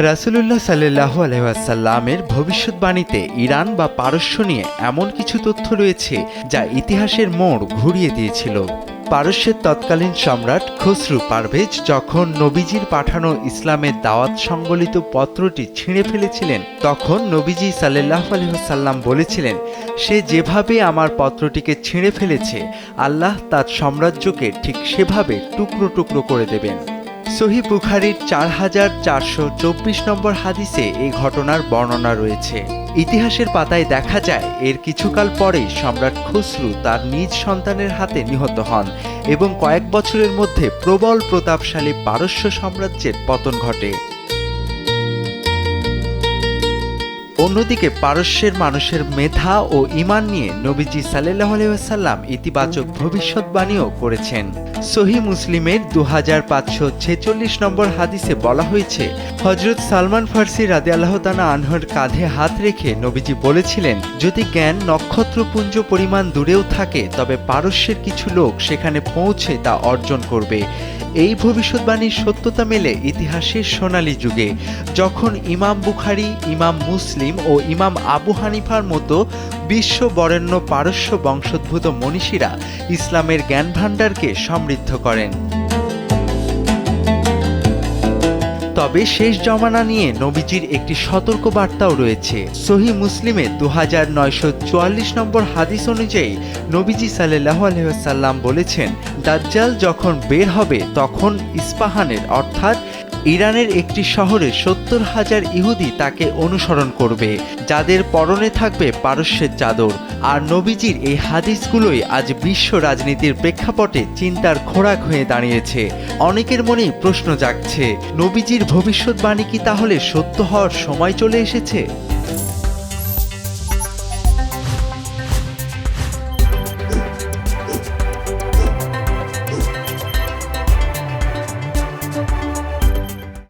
রাসূলুল্লাহ সাল্লাল্লাহু আলাইহি ওয়াসাল্লামের ভবিষ্যৎবাণীতে ইরান বা পারস্য নিয়ে এমন কিছু তথ্য রয়েছে যা ইতিহাসের মোড় ঘুরিয়ে দিয়েছিল। পারস্যের তৎকালীন সম্রাট খসরু পারভেজ যখন নবীজির পাঠানো ইসলামের দাওয়াত সংবলিত পত্রটি ছিঁড়ে ফেলেছিলেন, তখন নবীজি সাল্লাল্লাহু আলাইহি ওয়াসাল্লাম বলেছিলেন, সে যেভাবে আমার পত্রটিকে ছিঁড়ে ফেলেছে, আল্লাহ তার সাম্রাজ্যকে ঠিক সেভাবে টুকরো টুকরো করে দেবেন। সহিহ বুখারীর 4424 নম্বর হাদিসে এই ঘটনার বর্ণনা রয়েছে। ইতিহাসের পাতায় দেখা যায়, এর কিছুকাল পরেই সম্রাট খসরু তার নিজ সন্তানের হাতে নিহত হন এবং কয়েক বছরের মধ্যে প্রবল প্রতাপশালী পারস্য সাম্রাজ্যের পতন ঘটে। অন্যদিকে পারস্যের মানুষের মেধা ও ঈমান নিয়ে নবীজি সাল্লাল্লাহু আলাইহি ওয়াসাল্লাম ইতিবাচক ভবিষ্যৎবাণীও করেছেন। সহিহ মুসলিমের 2546 নম্বর হাদিসে বলা হয়েছে, হযরত সালমান ফার্সি রাদিয়াল্লাহু তাআলা আনহুর কাঁধে হাত রেখে নবীজি বলেছিলেন, যদি জ্ঞান নক্ষত্রপুঞ্জ পরিমাণ দূরেও থাকে, তবে পারস্যের কিছু লোক সেখানে পৌঁছে তা অর্জন করবে। এই ভবিষ্যৎবাণীর সত্যতা মেলে ইতিহাসের সোনালী যুগে, যখন ইমাম বুখারী, ইমাম মুসলিম ও ইমাম আবু হানিফার মতো বিশ্ব বরেণ্য পারস্য বংশোদ্ভূত মনীষীরা ইসলামের জ্ঞান ভাণ্ডারকে সমৃদ্ধ করেন। তবে শেষ জমানা নিয়ে নবীজির একটি সতর্ক বার্তাও রয়েছে। সহিহ মুসলিমে 2944 নম্বর হাদিস অনুযায়ী নবীজি সাল্লাল্লাহু আলাইহি ওয়াসাল্লাম বলেছেন, দাজ্জাল যখন বের হবে, তখন ইস্পাহানের অর্থাৎ ইরানের একটি শহরে 70,000 ইহুদি তাকে অনুসরণ করবে, যাদের পরনে থাকবে পারস্যের চাদর। আর নবীজির এই হাদিসগুলোই আজ বিশ্ব রাজনীতির প্রেক্ষাপটে চিন্তার খোরাক হয়ে দাঁড়িয়েছে। অনেকের মনেই প্রশ্ন জাগছে, নবীজির ভবিষ্যৎবাণী কি তাহলে সত্য হওয়ার সময় চলে এসেছে?